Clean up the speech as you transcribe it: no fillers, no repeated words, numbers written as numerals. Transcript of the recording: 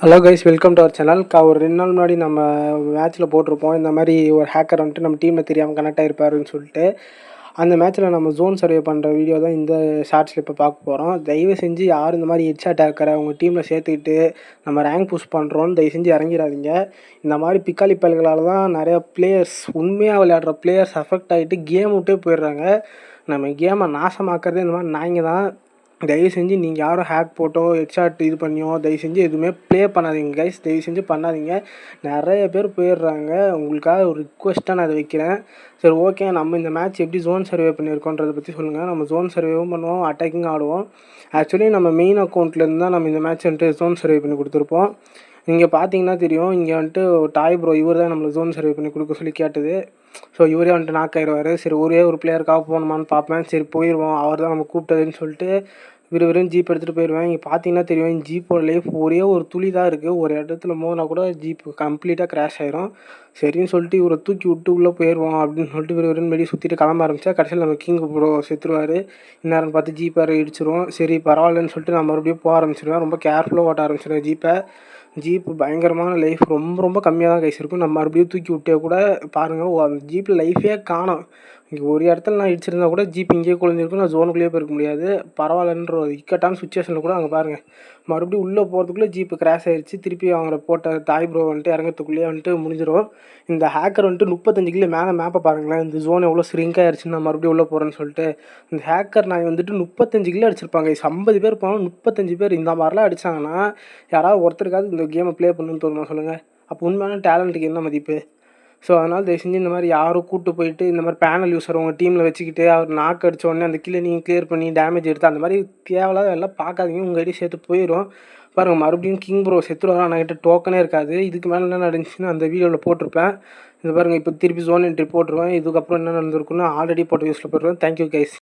Hello guys, welcome to our channel. ஒரு 2 நாள் முன்னாடி நம்ம மேட்ச்சில் போட்டிருப்போம். இந்த மாதிரி ஒரு ஹேக்கர் வந்துட்டு நம்ம டீமில் தெரியாமல் கனெக்ட் ஆகிருப்பாருன்னு சொல்லிட்டு, அந்த மேட்ச்சில் நம்ம ஜோன் சர்வே பண்ணுற வீடியோ தான் இந்த ஷார்ட்ஸில் இப்போ பார்க்க போகிறோம். தயவு செஞ்சு யாரும் இந்த மாதிரி ஹெட்ஷாட் ஹேக்கரை உங்கள் டீமில் சேர்த்துக்கிட்டு நம்ம ரேங்க் புஷ் பண்ணுறோன்னு தயவு செஞ்சு இறங்கிடாதீங்க. இந்த மாதிரி பிக்காளி பயல்களால் தான் நிறையா பிளேயர்ஸ், உண்மையாக விளையாடுற பிளேயர்ஸ் அஃபெக்ட் ஆகிட்டு கேம் விட்டே போயிடுறாங்க. நம்ம கேமை நாசமாக்குறதே இந்த மாதிரி நாய்ங்க தான். தயவு செஞ்சு நீங்கள் யாரும் ஹேக் போட்டோ ஹெட்ஷாட் இது பண்ணியோ தயவு செஞ்சு எதுவுமே ப்ளே பண்ணாதீங்க கைஸ். தயவு செஞ்சு பண்ணாதீங்க. நிறைய பேர் போயிடுறாங்க. உங்களுக்காக ஒரு ரிக்வெஸ்ட்டாக நான் அதை வைக்கிறேன். சரி, ஓகே. நம்ம இந்த மேட்ச் எப்படி ஜோன் சர்வே பண்ணியிருக்கோன்றதை பற்றி சொல்லுங்கள். நம்ம ஜோன் சர்வேவும் பண்ணுவோம், அட்டாக்கிங் ஆடுவோம். ஆக்சுவலி நம்ம மெயின் அக்கௌண்ட்லேருந்து தான் நம்ம இந்த மேட்ச் வந்துட்டு ஜோன் சர்வே பண்ணி கொடுத்துருப்போம். இங்கே பார்த்தீங்கன்னா தெரியும், இங்கே வந்துட்டு டாய் ப்ரோ இவர் தான் நம்மளுக்கு ஜோன் சர்வே பண்ணி கொடுக்க சொல்லி கேட்டது. ஸோ இவரே வந்துட்டு நாக் ஆயிடுவார். சரி, ஒரே ஒரு பிளேயருக்காக போகணுமான்னு பார்ப்பேன். சரி, போயிடுவோம், அவர் தான் நம்ம கூப்பிட்டதுன்னு சொல்லிட்டு விறுவிறுன்னு ஜீப் எடுத்துகிட்டு போயிடுவேன். இங்கே பார்த்தீங்கன்னா தெரியும், ஜீப்போட லைஃப் ஒரே ஒரு துளி தான் இருக்குது. ஒரு இடத்துல மோதினா கூட ஜீப் கம்ப்ளீட்டாக கிராஷ் ஆயிரும். சரின்னு சொல்லிட்டு இவரை தூக்கி விட்டு உள்ளே போயிடுவோம் அப்படின்னு சொல்லிட்டு விறுவிறுன்னு வெளியே சுற்றிட்டு கிளம்ப ஆரம்பித்தா கடைசியில் நம்ம கிங் ப்ரோ செத்துருவார். இந்நேரம் பார்த்து ஜீப் வேறு இடிச்சிரும். சரி, பரவாயில்லன்னு சொல்லிட்டு நான் மறுபடியும் போக ஆரம்பிச்சிடுவேன். ரொம்ப கேர்ஃபுல்லாக ஓட்ட ஆரம்பிச்சிடுவேன் ஜீப்பை. ஜீப்பு பயங்கரமான லைஃப், ரொம்ப ரொம்ப கம்மியாக தான் கைஸ் இருக்கும். நம்ம மறுபடியும் தூக்கி விட்டே கூட பாருங்கள், அந்த ஜீப்பில் லைஃபே காணோம். இங்கே ஒரு இடத்துல நான் இடிச்சிருந்தா கூட ஜீப் இங்கேயே குழஞ்சிருக்கும், நான் ஜோனுக்குள்ளேயே போயிருக்க முடியாது. பரவாயில்லன்ற ஒரு இக்கட்டான சுச்சுவேஷனில் கூட அங்கே பாருங்கள், மறுபடியும் உள்ளே போகிறதுக்குள்ளே ஜீப்பு கிராஷ் ஆகிடுச்சு. திருப்பி அவங்கள போட்ட தாய் ப்ரோ வந்துட்டு இறங்கிறதுக்குள்ளேயே வந்துட்டு முடிஞ்சிடும். இந்த ஹேக்கர் வந்துட்டு 35 கிலோ மேலே மேப்பை பாருங்களேன், இந்த ஜோன் எவ்வளோ ஸ்ரிங்க் ஆகிடுச்சுன்னு நான் மறுபடியும் உள்ளே போகிறேன்னு சொல்லிட்டு. இந்த ஹேக்கர் நான் வந்துட்டு 35 கிலோ அடிச்சிருப்பாங்க. 50 பேர் போனால் 35 பேர் இந்த மாதிரிலாம் அடித்தாங்கன்னா யாராவது ஒருத்தருக்காவது இந்த கேமை ப்ளே பண்ணணும்னு தோணுமா சொல்லுங்கள்? அப்போ உண்மையான டேலண்ட்டுக்கு என்ன மதிப்பு? ஸோ அதனால் தயவு செஞ்சு இந்த மாதிரி யாரும் கூப்பிட்டு போயிட்டு இந்த மாதிரி பேனல் யூஸர் உங்கள் டீமில் வச்சுக்கிட்டு அவர் நாக்கு அடித்த உடனே அந்த கில்லை நீங்கள் கிளியர் பண்ணி டேமேஜ் எடுத்து அந்த மாதிரி தேவையில்லாத எல்லாம் பார்க்காதீங்க. உங்கள் ஐடி சேர்த்து போயிடும். பாருங்கள், மறுபடியும் கிங் ப்ரோ செத்துருவாங்க. என்கிட்ட டோக்கனே இருக்காது. இதுக்கு மேலே என்ன நடந்துச்சுன்னு அந்த வீடியோவில் போட்டிருப்பேன். இது பாருங்கள், இப்போ திருப்பி ஜோன் என்ட்ரி போட்டுருவேன். இதுக்கப்புறம் என்ன நடந்திருக்குன்னு ஆல்ரெடி போட்ட யூஸில் போட்டுருவேன். Thank you guys.